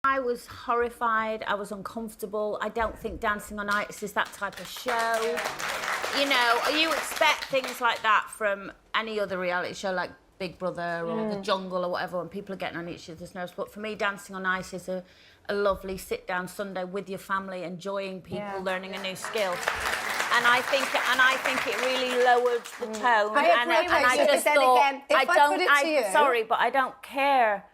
I was horrified, I was uncomfortable. I don't think Dancing on Ice is that type of show. You know, you expect things like that from any other reality show like Big Brother or The Jungle or whatever, when people are getting on each other's nerves. But for me, Dancing on Ice is a lovely sit-down Sunday with your family, enjoying people, learning a new skill. And I think it really lowered the tone. I just thought, sorry, but I don't care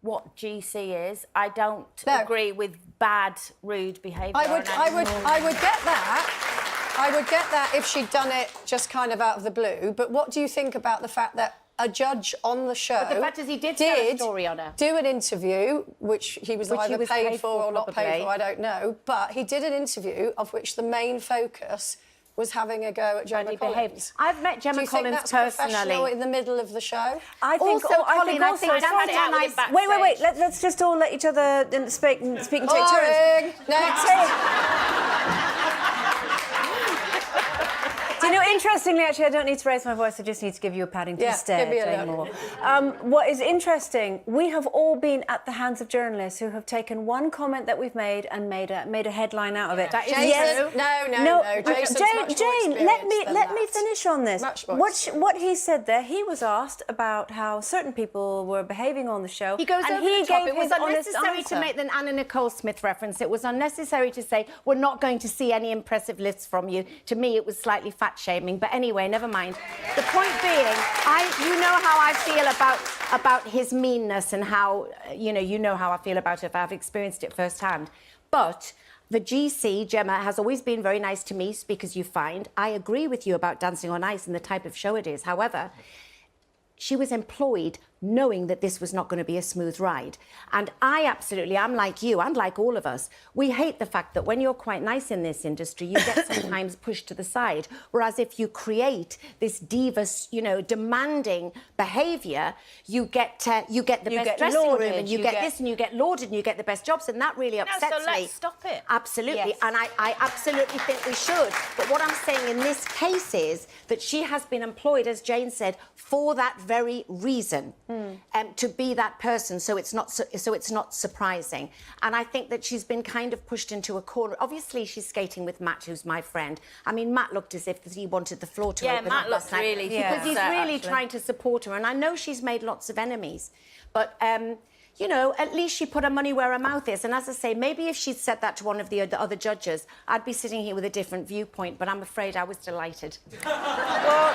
what GC is. I don't agree with bad, rude behaviour. I would get that. I would get that if she'd done it just kind of out of the blue. But what do you think about the fact that a judge on the show the fact is he did tell a story on her. Do an interview, which he was either paid for or not paid for, I don't know. But he did an interview of which the main focus was having a go at Gemma Collins. I've met Gemma Collins personally. In the middle of the show? I think also, Colin, I think Wait. Let's just all let each other speak and take turns. Next. Do you know, interestingly, actually, I don't need to raise my voice. I just need to give you a padding to stare, Jane Moore. What is interesting, we have all been at the hands of journalists who have taken one comment that we've made and made a headline out of it. That is true. No. Jane, let me finish on this. What he said there, he was asked about how certain people were behaving on the show. He goes over the top. It was unnecessary to make the Anna Nicole Smith reference. It was unnecessary to say, we're not going to see any impressive lifts from you. To me, it was slightly fat-shaming. But anyway, never mind. The point being, you know how I feel about his meanness and how, you know how I feel about it. I've experienced it firsthand. But the GC, Gemma, has always been very nice to me, speak as you find. I agree with you about Dancing on Ice and the type of show it is. However, she was employed knowing that this was not going to be a smooth ride. And I'm like you, and like all of us, we hate the fact that when you're quite nice in this industry, you get sometimes pushed to the side. Whereas if you create this diva, demanding behaviour, you get the best dressing room, and you get this, and you get lauded, and you get the best jobs, and that really upsets me. So let's stop it. Absolutely, yes. And I absolutely think we should. But what I'm saying in this case is that she has been employed, as Jane said, for that very reason. To be that person, so it's not surprising. And I think that she's been kind of pushed into a corner. Obviously, she's skating with Matt, who's my friend. I mean, Matt looked as if he wanted the floor to open Matt up last night. Really because he's really trying to support her. And I know she's made lots of enemies, but you know, at least she put her money where her mouth is. And as I say, maybe if she'd said that to one of the other judges, I'd be sitting here with a different viewpoint. But I'm afraid I was delighted. Well,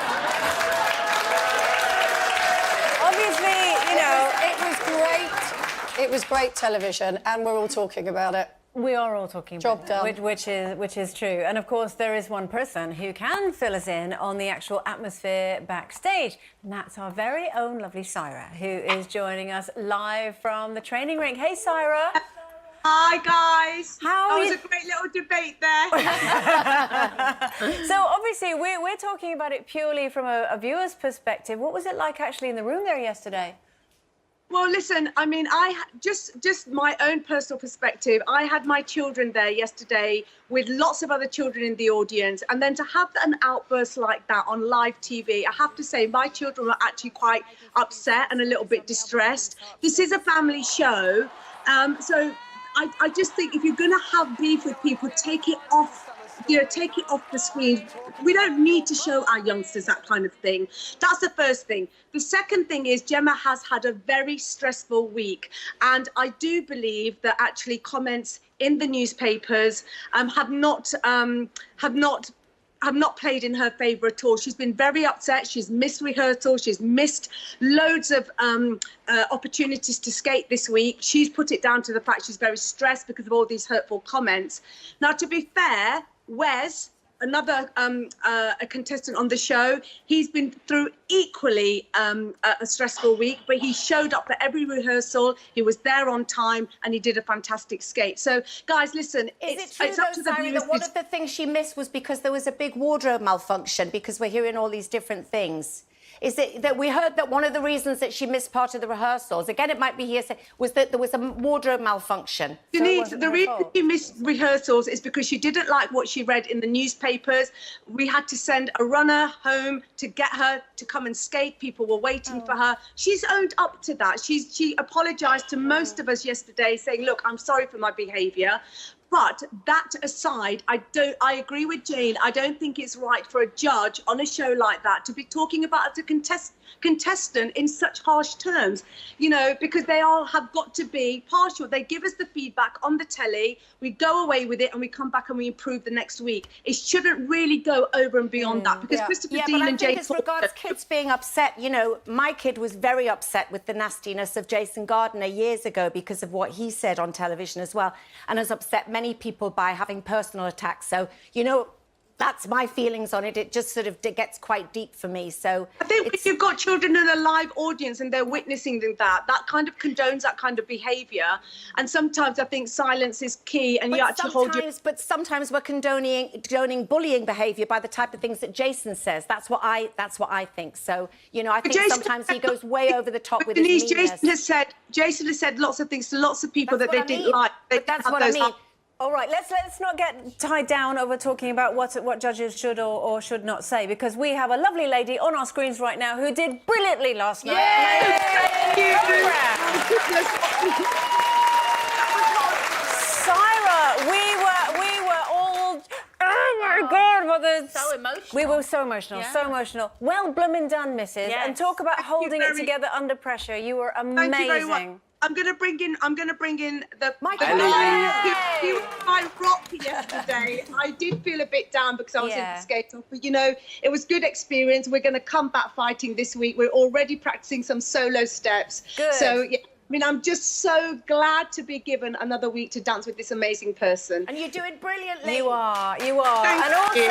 obviously, you know, it was great. It was great television, and we're all talking about it. We are all talking about Job it, which is true. And of course, there is one person who can fill us in on the actual atmosphere backstage, and that's our very own lovely Saira, who is joining us live from the training rink. Hey, Saira. Hi guys. That was a great little debate there. So obviously we're talking about it purely from a viewer's perspective. What was it like actually in the room there yesterday? Well, listen, I mean, just my own personal perspective. I had my children there yesterday with lots of other children in the audience, and then to have an outburst like that on live TV, I have to say my children were actually quite upset and a little bit distressed. This is a family show, so I just think if you're going to have beef with people, take it off. Take it off the screen. We don't need to show our youngsters that kind of thing. That's the first thing. The second thing is Gemma has had a very stressful week, and I do believe that actually comments in the newspapers have not played in her favour at all. She's been very upset. She's missed rehearsal. She's missed loads of opportunities to skate this week. She's put it down to the fact she's very stressed because of all these hurtful comments. Now, to be fair, Wes, another a contestant on the show, he's been through equally a stressful week, but he showed up for every rehearsal. He was there on time, and he did a fantastic skate. So, guys, listen, it's up to the viewers. One of the things she missed was because there was a big wardrobe malfunction, because we're hearing all these different things. is it that we heard that one of the reasons that she missed part of the rehearsals, again, it might be hearsay, was that there was a wardrobe malfunction. Denise, the reason she missed rehearsals is because she didn't like what she read in the newspapers. We had to send a runner home to get her to come and skate. People were waiting for her. She's owned up to that. She apologised to most of us yesterday, saying, look, I'm sorry for my behaviour. But that aside, I agree with Jane. I don't think it's right for a judge on a show like that to be talking about a contestant in such harsh terms, you know, because they all have got to be partial. They give us the feedback on the telly, we go away with it, and we come back and we improve the next week. It shouldn't really go over and beyond that, because Christopher Dean and Jane... as regards kids being upset, you know, my kid was very upset with the nastiness of Jason Gardiner years ago because of what he said on television as well, and has upset many people by having personal attacks. So, you know, that's my feelings on it. It just sort of gets quite deep for me. So I think if you've got children in a live audience and they're witnessing that kind of condones that kind of behaviour. And sometimes I think silence is key, and you actually hold your... But sometimes we're condoning bullying behaviour by the type of things that Jason says. That's what I think. So, you know, I think sometimes he goes way over the top with his meanness. Jason has said lots of things to lots of people that they didn't like. But that's what I mean. All right, let's not get tied down over talking about what judges should or should not say, because we have a lovely lady on our screens right now who did brilliantly last night. Saira, we were all, oh my God, so emotional. We were so emotional, so emotional. Well, bloomin' done, Mrs. Yes. And talk about holding it together under pressure. You were amazing. Thank you very much. I'm gonna bring in the Michael. He was my rock yesterday. I did feel a bit down because I was in the skate off, but you know, it was good experience. We're gonna come back fighting this week. We're already practicing some solo steps. Good. So yeah, I mean, I'm just so glad to be given another week to dance with this amazing person. And you're doing brilliantly. You are. Thank and also, you.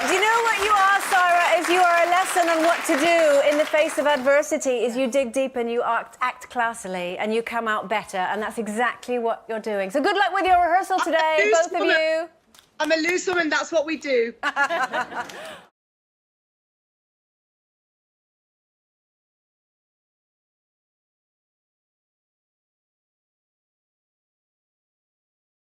Do you know what you are, Saira? Is you are a lesson on what to do in the face of adversity. Is you dig deep and you act classily and you come out better, and that's exactly what you're doing. So good luck with your rehearsal today, both of you. I'm a loose woman. That's what we do.